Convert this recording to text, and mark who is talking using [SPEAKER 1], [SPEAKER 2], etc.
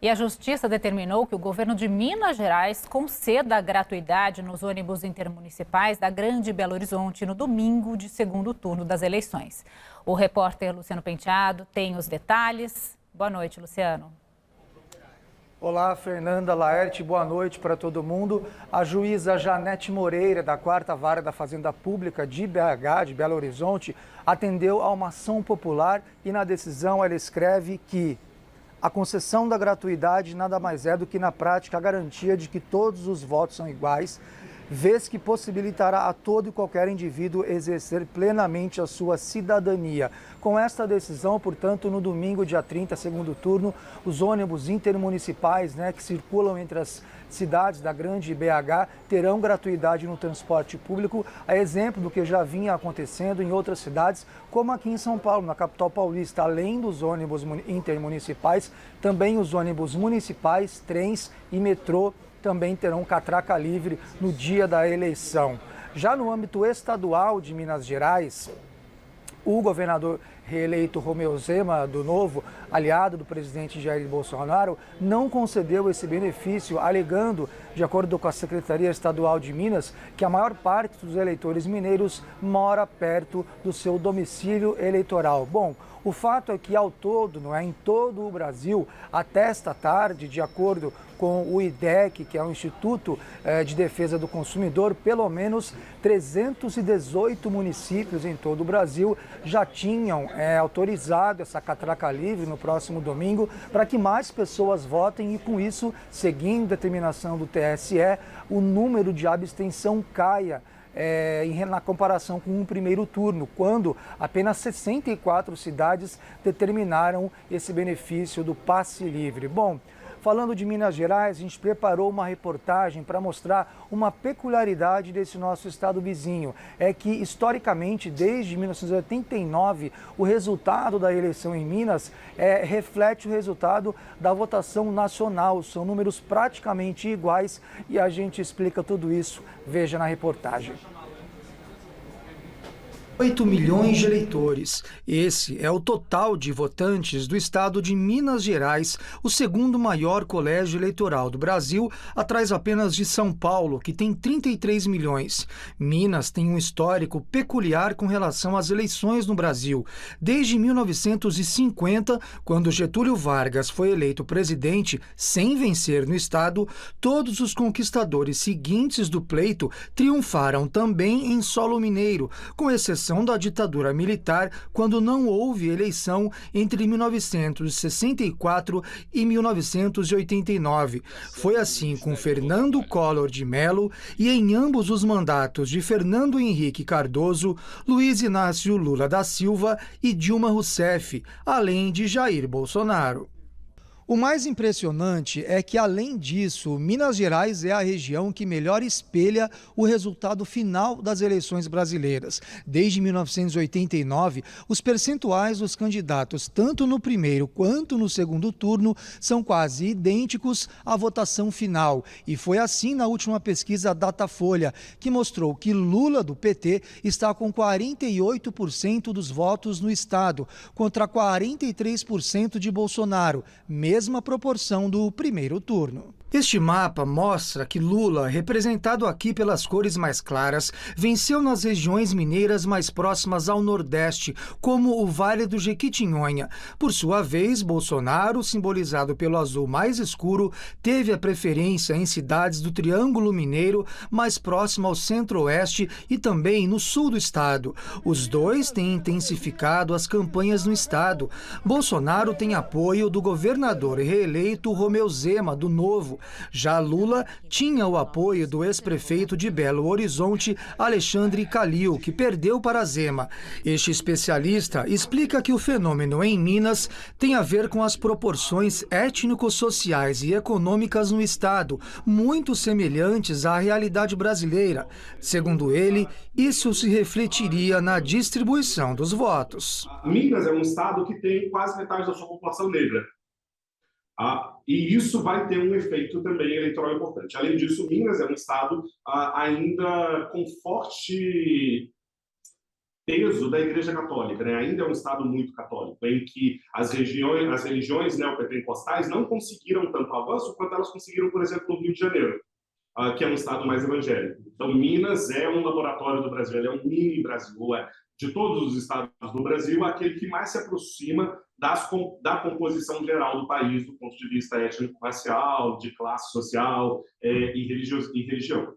[SPEAKER 1] E a Justiça determinou que o governo de Minas Gerais conceda a gratuidade nos ônibus intermunicipais da Grande Belo Horizonte no domingo de segundo turno das eleições. O repórter Luciano Penteado tem os detalhes. Boa noite, Luciano.
[SPEAKER 2] Olá, Fernanda Laerte, boa noite para todo mundo. A juíza Janete Moreira, da 4ª Vara da Fazenda Pública de BH, de Belo Horizonte, atendeu a uma ação popular e na decisão ela escreve que a concessão da gratuidade nada mais é do que, na prática, a garantia de que todos os votos são iguais, vez que possibilitará a todo e qualquer indivíduo exercer plenamente a sua cidadania. Com esta decisão, portanto, no domingo, dia 30, segundo turno, os ônibus intermunicipais, que circulam entre as cidades da Grande BH terão gratuidade no transporte público, a exemplo do que já vinha acontecendo em outras cidades, como aqui em São Paulo, na capital paulista. Além dos ônibus intermunicipais, também os ônibus municipais, trens e metrô também terão catraca livre no dia da eleição. Já no âmbito estadual de Minas Gerais, o governador reeleito Romeu Zema, do Novo, aliado do presidente Jair Bolsonaro, não concedeu esse benefício, alegando, de acordo com a Secretaria Estadual de Minas, que a maior parte dos eleitores mineiros mora perto do seu domicílio eleitoral. Bom, o fato é que, ao todo, em todo o Brasil, até esta tarde, de acordo com o IDEC, que é o Instituto de Defesa do Consumidor, pelo menos 318 municípios em todo o Brasil já tinham autorizado essa catraca livre no próximo domingo para que mais pessoas votem e, com isso, seguindo determinação do TSE, o número de abstenção caia na comparação com o primeiro turno, quando apenas 64 cidades determinaram esse benefício do passe livre. Bom, falando de Minas Gerais, a gente preparou uma reportagem para mostrar uma peculiaridade desse nosso estado vizinho. É que, historicamente, desde 1989, o resultado da eleição em Minas reflete o resultado da votação nacional. São números praticamente iguais e a gente explica tudo isso. Veja na reportagem. 8 milhões de eleitores. Esse é o total de votantes do estado de Minas Gerais, o segundo maior colégio eleitoral do Brasil, atrás apenas de São Paulo, que tem 33 milhões. Minas tem um histórico peculiar com relação às eleições no Brasil. Desde 1950, quando Getúlio Vargas foi eleito presidente, sem vencer no estado, todos os conquistadores seguintes do pleito triunfaram também em solo mineiro, com exceção da ditadura militar, quando não houve eleição entre 1964 e 1989. Foi assim com Fernando Collor de Mello e em ambos os mandatos de Fernando Henrique Cardoso, Luiz Inácio Lula da Silva e Dilma Rousseff, além de Jair Bolsonaro. O mais impressionante é que, além disso, Minas Gerais é a região que melhor espelha o resultado final das eleições brasileiras. Desde 1989, os percentuais dos candidatos, tanto no primeiro quanto no segundo turno, são quase idênticos à votação final. E foi assim na última pesquisa Datafolha, que mostrou que Lula, do PT, está com 48% dos votos no estado, contra 43% de Bolsonaro, mesma proporção do primeiro turno. Este mapa mostra que Lula, representado aqui pelas cores mais claras, venceu nas regiões mineiras mais próximas ao Nordeste, como o Vale do Jequitinhonha. Por sua vez, Bolsonaro, simbolizado pelo azul mais escuro, teve a preferência em cidades do Triângulo Mineiro, mais próximo ao Centro-Oeste e também no sul do estado. Os dois têm intensificado as campanhas no estado. Bolsonaro tem apoio do governador reeleito Romeu Zema, do Novo. Já Lula tinha o apoio do ex-prefeito de Belo Horizonte, Alexandre Calil, que perdeu para Zema. Este especialista explica que o fenômeno em Minas tem a ver com as proporções étnico-sociais e econômicas no estado, muito semelhantes à realidade brasileira. Segundo ele, isso se refletiria na distribuição dos votos.
[SPEAKER 3] Minas é um estado que tem quase metade da sua população negra. E isso vai ter um efeito também eleitoral importante. Além disso, Minas é um estado ainda com forte peso da Igreja Católica, né? Ainda é um Estado muito católico, em que as religiões neopentecostais não conseguiram tanto avanço quanto elas conseguiram, por exemplo, no Rio de Janeiro, que é um estado mais evangélico. Então, Minas é um laboratório do Brasil, ele é um mini Brasil, de todos os estados do Brasil, aquele que mais se aproxima da composição geral do país, do ponto de vista étnico-racial, de classe social e religião.